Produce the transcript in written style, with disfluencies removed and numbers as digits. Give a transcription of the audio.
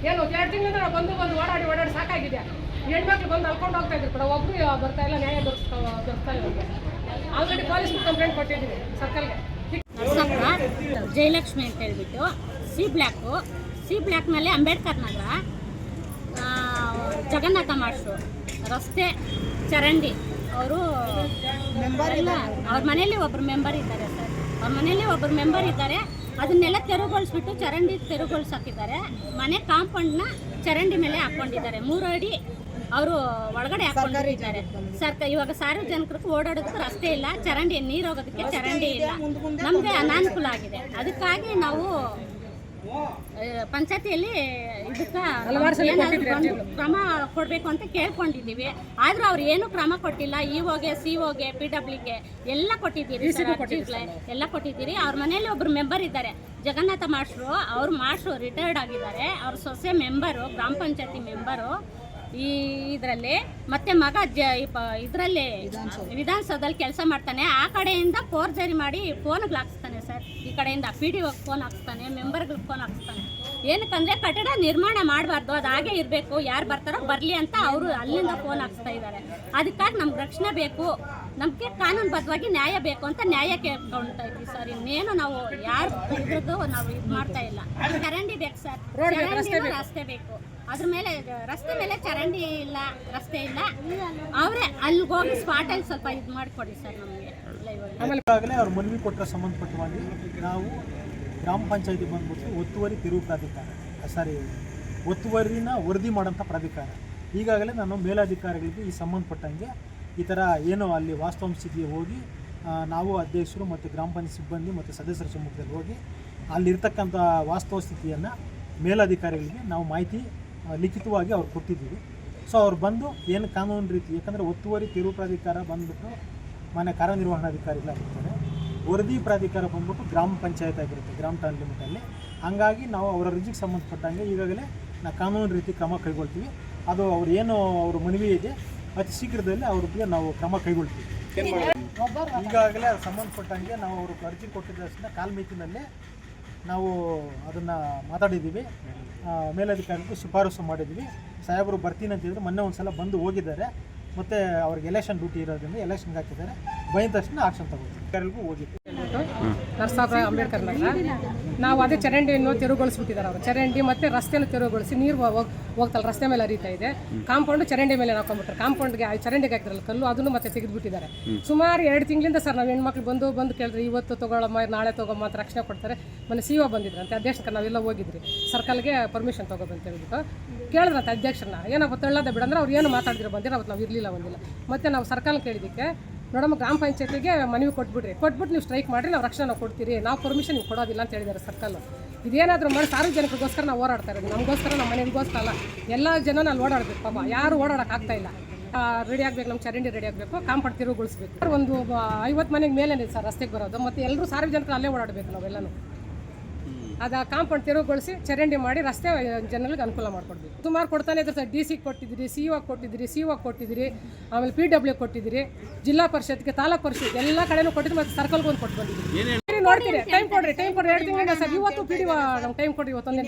ಏನು 2 ತಿಂಗಳಿಂದ ನಾವು ಬಂದು ಓಡಾಡಿ ಸಾಕಾಗಿದೆ. ಹೆಣ್ಮಕ್ಳು ಬಂದು ಅಲ್ಕೊಂಡು ಹೋಗ್ತಾ ಇದ್ರು ಕೂಡ ಒಬ್ರು ಬರ್ತಾ ಇಲ್ಲ, ನ್ಯಾಯ ದೊರಕ್ತಾ ಇಲ್ಲ. ಆಲ್ರೆಡಿ ಪೊಲೀಸ್ ಕಂಪ್ಲೇಂಟ್ ಕೊಟ್ಟಿದ್ದೀವಿ ಸರ್ಕಲ್ಗೆ. ಜಯಲಕ್ಷ್ಮಿ ಅಂತ ಹೇಳ್ಬಿಟ್ಟು ಸಿ ಬ್ಲಾಕ್ನಲ್ಲಿ ಅಂಬೇಡ್ಕರ್ ನಗರ, ಜಗನ್ನಾಥ ಮಾಸ್ಟ್ರು ರಸ್ತೆ, ಚರಂಡಿ. ಅವರು ಅವ್ರ ಮನೆಯಲ್ಲಿ ಒಬ್ಬರು ಮೆಂಬರ್ ಇದ್ದಾರೆ ಸರ್. ಅವ್ರ ಮನೆಯಲ್ಲಿ ಒಬ್ಬರು ಮೆಂಬರ್ ಇದ್ದಾರೆ. ಅದನ್ನೆಲ್ಲ ತೆರವುಗೊಳಿಸ್ಬಿಟ್ಟು ಚರಂಡಿ ತೆರವುಗೊಳಿಸಾಕಿದ್ದಾರೆ. ಮನೆ ಕಾಂಪೌಂಡ್ನ ಚರಂಡಿ ಮೇಲೆ ಹಾಕ್ಕೊಂಡಿದ್ದಾರೆ. 3 ಅಡಿ ಅವರು ಒಳಗಡೆ ಹಾಕೊಂಡಿದ್ದಾರೆ. ಇವಾಗ ಸಾರ್ವಜನಿಕರಿಗೆ ಓಡಾಡೋದಕ್ಕೆ ರಸ್ತೆ ಇಲ್ಲ, ಚರಂಡಿ ನೀರು ಹೋಗೋದಕ್ಕೆ ಚರಂಡಿ ಇಲ್ಲ. ನಮಗೆ ಅನಾನುಕೂಲ ಆಗಿದೆ. ಅದಕ್ಕಾಗಿ ನಾವು ಪಂಚಾಯತಿಯಲ್ಲಿ ಇದಕ್ಕೆ ಕ್ರಮ ಕೊಡಬೇಕು ಅಂತ ಕೇಳ್ಕೊಂಡಿದ್ದೀವಿ. ಆದರೂ ಅವ್ರು ಏನೂ ಕ್ರಮ ಕೊಟ್ಟಿಲ್ಲ. ಇಒಗೆ, ಸಿಒಗೆ, PWಗೆ ಎಲ್ಲ ಕೊಟ್ಟಿದ್ದೀರಿ, ಎಲ್ಲ ಕೊಟ್ಟಿದ್ದೀರಿ. ಅವ್ರ ಮನೆಯಲ್ಲಿ ಒಬ್ಬರು ಮೆಂಬರ್ ಇದ್ದಾರೆ, ಜಗನ್ನಾಥ ಮಾಸ್ಟ್ರು. ಅವ್ರ ಮಾಸ್ಟ್ರು ರಿಟೈರ್ಡ್ ಆಗಿದ್ದಾರೆ. ಅವ್ರ ಸೊಸೆ ಮೆಂಬರು, ಗ್ರಾಮ ಪಂಚಾಯತಿ ಮೆಂಬರು ಇದರಲ್ಲಿ. ಮತ್ತೆ ಮಗ ಇದರಲ್ಲಿ ವಿಧಾನಸೌಧದಲ್ಲಿ ಕೆಲಸ ಮಾಡ್ತಾನೆ. ಆ ಕಡೆಯಿಂದ ಫೋರ್ಜರಿ ಮಾಡಿ ಫೋನ್ಗಳು ಹಾಕ್ಸ್ತಾನೆ ಸರ್. ಈ ಕಡೆಯಿಂದ PDOಗೆ ಫೋನ್ ಹಾಕ್ಸ್ತಾನೆ, ಮೆಂಬರ್ಗಳಿಗೆ ಫೋನ್ ಹಾಕ್ಸ್ತಾನೆ. ಏನಕ್ಕಂದರೆ ಕಟ್ಟಡ ನಿರ್ಮಾಣ ಮಾಡಬಾರ್ದು, ಅದು ಹಾಗೆ ಇರಬೇಕು, ಯಾರು ಬರ್ತಾರೋ ಬರಲಿ ಅಂತ ಅವರು ಅಲ್ಲಿಂದ ಫೋನ್ ಹಾಕ್ಸ್ತಾ ಇದ್ದಾರೆ. ಅದಕ್ಕಾಗಿ ನಮ್ಗೆ ರಕ್ಷಣೆ ಬೇಕು, ನಮಗೆ ಕಾನೂನುಬದ್ಧವಾಗಿ ನ್ಯಾಯ ಬೇಕು ಅಂತ ನ್ಯಾಯ ಕೇಳ್ಕೊಳ್ತಾ ಇದ್ವಿ ಸರ್. ಇನ್ನೇನು ನಾವು ಯಾರು ಇದ್ರದ್ದು ನಾವು ಇದು ಮಾಡ್ತಾ ಇಲ್ಲ. ಚರಂಡಿ ಬೇಕು ಸರ್, ರಸ್ತೆ ಬೇಕು. ಅದ್ರ ಮೇಲೆ ರಸ್ತೆ ಮೇಲೆ ಚರಂಡಿ ಇಲ್ಲ, ರಸ್ತೆ ಇಲ್ಲ. ಅವರೇ ಅಲ್ಲಿಗೆ ಹೋಗಿ ಸ್ಪಾಟಲ್ಲಿ ಸ್ವಲ್ಪ ಇದು ಮಾಡಿಕೊಡಿ ಸರ್ ನಮಗೆ. ಈಗಾಗಲೇ ಅವ್ರು ಮನವಿ ಕೊಟ್ಟರೆ ಸಂಬಂಧಪಟ್ಟವಾಗಿ ನಾವು ಗ್ರಾಮ ಪಂಚಾಯತಿ ಬಂದ್ಬಿಟ್ಟು ಒತ್ತುವರಿ ತಿರುವು ಪ್ರಾಧಿಕಾರ, ಒತ್ತುವರಿನ ವರದಿ ಮಾಡೋಂಥ ಪ್ರಾಧಿಕಾರ. ಈಗಾಗಲೇ ನಾನು ಮೇಲಾಧಿಕಾರಿಗಳಿಗೆ ಈ ಸಂಬಂಧಪಟ್ಟಂಗೆ ಈ ಥರ ಏನು ಅಲ್ಲಿ ವಾಸ್ತವ ಸ್ಥಿತಿಗೆ ಹೋಗಿ ನಾವು ಅಧ್ಯಕ್ಷರು ಮತ್ತು ಗ್ರಾಮ ಪಂಚಾಯತ್ ಸಿಬ್ಬಂದಿ ಮತ್ತು ಸದಸ್ಯರ ಸಮ್ಮುಖದಲ್ಲಿ ಹೋಗಿ ಅಲ್ಲಿರ್ತಕ್ಕಂಥ ವಾಸ್ತವ ಸ್ಥಿತಿಯನ್ನು ಮೇಲಾಧಿಕಾರಿಗಳಿಗೆ ನಾವು ಮಾಹಿತಿ ಲಿಖಿತವಾಗಿ ಅವ್ರು ಕೊಟ್ಟಿದ್ದೀವಿ. ಸೊ ಅವ್ರು ಬಂದು ಏನು ಕಾನೂನು ರೀತಿ, ಯಾಕಂದರೆ ಒತ್ತುವರಿ ತಿರುವು ಪ್ರಾಧಿಕಾರ ಬಂದ್ಬಿಟ್ಟು ಮನೆ ಕಾರ್ಯನಿರ್ವಹಣಾಧಿಕಾರಿಗಳಾಗಿರ್ತಾರೆ, ವರದಿ ಪ್ರಾಧಿಕಾರ ಬಂದ್ಬಿಟ್ಟು ಗ್ರಾಮ ಪಂಚಾಯತ್ ಆಗಿರುತ್ತೆ, ಗ್ರಾಮ ಟೌನ್ ಲಿಮಿಟಲ್ಲಿ. ಹಂಗಾಗಿ ನಾವು ಅವರ ಅರ್ಜಿಗೆ ಸಂಬಂಧಪಟ್ಟಂಗೆ ಈಗಾಗಲೇ ನಾವು ಕಾನೂನು ರೀತಿ ಕ್ರಮ ಕೈಗೊಳ್ತೀವಿ. ಅದು ಅವ್ರು ಏನು ಅವ್ರ ಮನವಿ ಇದೆ ಅತಿ ಶೀಘ್ರದಲ್ಲಿ ಅವ್ರಿಗೆ ನಾವು ಕ್ರಮ ಕೈಗೊಳ್ತೀವಿ. ಈಗಾಗಲೇ ಸಂಬಂಧಪಟ್ಟಂಗೆ ನಾವು ಅವರು ಅರ್ಜಿ ಕೊಟ್ಟಿದ್ದಷ್ಟನ್ನ ಕಾಲ್ಮಿತಿನಲ್ಲೇ ನಾವು ಅದನ್ನು ಮಾತಾಡಿದ್ದೀವಿ. ಮೇಲಧಿಕಾರಿಗೂ ಶಿಫಾರಸು ಮಾಡಿದ್ದೀವಿ. ಸಾಹೇಬರು ಬರ್ತೀನಿ ಅಂತ ಹೇಳಿದ್ರು. ಮೊನ್ನೆ ಒಂದು ಸಲ ಬಂದು ಹೋಗಿದ್ದಾರೆ. ಮತ್ತು ಅವ್ರಿಗೆ ಎಲೆಕ್ಷನ್ ಡ್ಯೂಟಿ ಇರೋದ್ರಿಂದ ಎಲೆಕ್ಷನ್ಗೆ ಹಾಕಿದ್ದಾರೆ. ಬಂದ ತಕ್ಷಣ ಆಕ್ಷನ್ ತಗೋತೀವಿ. ಅಧಿಕಾರಿಗಳಿಗೂ ಹೋಗಿದ್ವಿ. ನರಸಾಪುರ ಅಂಬೇಡ್ಕರ್ ನಗರ ನಾವು ಅದೇ ಚರಂಡಿಯನ್ನು ತೆರವುಗೊಳಿಸ್ಬಿಟ್ಟಿದ್ದಾರೆ ಅವರು. ಚರಂಡಿ ಮತ್ತು ರಸ್ತೆಯನ್ನು ತೆರವುಗೊಳಿಸಿ ನೀರು ಹೋಗ್ತಲ್ಲ, ರಸ್ತೆ ಮೇಲೆ ಹರಿತಾ ಇದೆ. ಕಾಂಪೌಂಡು ಚರಂಡಿ ಮೇಲೆ ಹಾಕೊಂಡ್ಬಿಟ್ರೆ, ಕಾಂಪೌಂಡ್ಗೆ ಚರಂಡಿಗೆ ಹಾಕಿದ್ರಲ್ಲ ಕಲ್ಲು, ಅದನ್ನು ಮತ್ತೆ ತೆಗೆದುಬಿಟ್ಟಿದ್ದಾರೆ. ಸುಮಾರು 2 ತಿಂಗಳಿಂದ ಸರ್ ನಾವು ಹೆಣ್ಮಕ್ಳು ಬಂದು ಕೇಳಿದ್ರೆ ಇವತ್ತು ತೊಗೊಳಮ್ಮ, ನಾಳೆ ತೊಗೊಮ್ಮ ಅಂತ ರಕ್ಷಣೆ ಕೊಡ್ತಾರೆ. ಮೊನ್ನೆ CO ಬಂದಿದ್ರಂತೆ, ಅಧ್ಯಕ್ಷಕ್ಕೆ ನಾವೆಲ್ಲ ಹೋಗಿದ್ರಿ, ಸರ್ಕಲ್ಗೆ ಪರ್ಮಿಷನ್ ತೊಗೋಬಂತ ಹೇಳ್ಬಿಟ್ಟು ಕೇಳಿದ್ರಂತೆ ಅಧ್ಯಕ್ಷರನ್ನ. ಏನಪ್ಪ ತಳ್ಳೋದ ಬಿಡಂದ್ರೆ ಅವ್ರು ಏನು ಮಾತಾಡಿದ್ರು ಬಂದಿರೋ, ಅವತ್ತು ನಾವು ಇರಲಿಲ್ಲ, ಬಂದಿಲ್ಲ. ಮತ್ತು ನಾವು ಸರ್ಕಲ್ ಕೇಳಿದ್ದಕ್ಕೆ ನೋಡಮ್ಮ ಗ್ರಾಮ ಪಂಚಾಯತಿಗೆ ಮನವಿ ಕೊಟ್ಬಿಟ್ಟು ನೀವು ಸ್ಟ್ರೈಕ್ ಮಾಡಿರಿ, ನಾವು ರಕ್ಷಣೆ ನಾವು ಕೊಡ್ತೀರಿ, ನಾವು ಪರ್ಮಿಷನ್ ನೀವು ಕೊಡೋದಿಲ್ಲ ಅಂತ ಹೇಳಿದ್ದಾರೆ ಸರ್ಕಲ್. ಇದೇನಾದರೂ ಮಾಡಿ ಸಾರ್ವಜನಿಕರಿಗೋಸ್ಕರ ನಾವು ಓಡಾಡ್ತಾ ಇರೋದು, ನಮಗೋಸ್ಕರ, ನಮ್ಮ ಮನೆಗೋಸ್ಕರ ಅಲ್ಲ. ಎಲ್ಲ ಜನ ಅಲ್ಲಿ ಓಡಾಡಬೇಕು. ಪಾಪ ಯಾರು ಓಡಾಡೋಕ್ಕಾಗ್ತಾ ಇಲ್ಲ. ರೆಡಿ ಆಗಬೇಕು, ನಮ್ಮ ಚರಂಡಿ ರೆಡಿ ಆಗಬೇಕು, ಕಾಂಪೌಂಡ್ ತಿರುವುಗೊಳಿಸ್ಬೇಕು. ಒಂದು 50 ಮನೆಗೆ ಮೇಲೇನೆ ಸರ್ ರಸ್ತೆಗೆ ಬರೋದು. ಮತ್ತು ಎಲ್ಲರೂ ಸಾರ್ವಜನಿಕರು ಅಲ್ಲೇ ಓಡಾಡಬೇಕು ನಾವೆಲ್ಲನೂ. ಅದು ಕಾಂಪೌಂಡ್ ತಿರುವುಗೊಳಿಸಿ ಚರಂಡಿ ಮಾಡಿ ರಸ್ತೆ ಜನರಿಗೆ ಅನುಕೂಲ ಮಾಡಿಕೊಡ್ಬೇಕು. ಸುಮಾರು ಕೊಡ್ತಾನೆ ಇದ್ದಾರೆ ಸರ್. DC ಕೊಟ್ಟಿದ್ದೀರಿ, CO ಕೊಟ್ಟಿದ್ದೀರಿ, ಆಮೇಲೆ PW ಕೊಟ್ಟಿದ್ದೀರಿ, ಜಿಲ್ಲಾ ಪರಿಷತ್ಗೆ, ತಾಲೂಕು ಪರಿಷತ್ ಎಲ್ಲ ಕಡೆನೂ ಕೊಟ್ಟಿದ್ದು. ಮತ್ತು ಸರ್ಕಲ್ಗೆ ಒಂದು ಕೊಟ್ಟು ಬಂದಿದ್ದೀರಿ. ನೋಡ್ತೀರಿ, ಟೈಮ್ ಕೊಡ್ರಿ 2 ತಿಂಗಳಿಂದ ಸರ್. ಇವತ್ತು PDO ನಮ್ಗೆ ಟೈಮ್ ಕೊಡ್ರಿ, ಇವತ್ತೊಂದೇ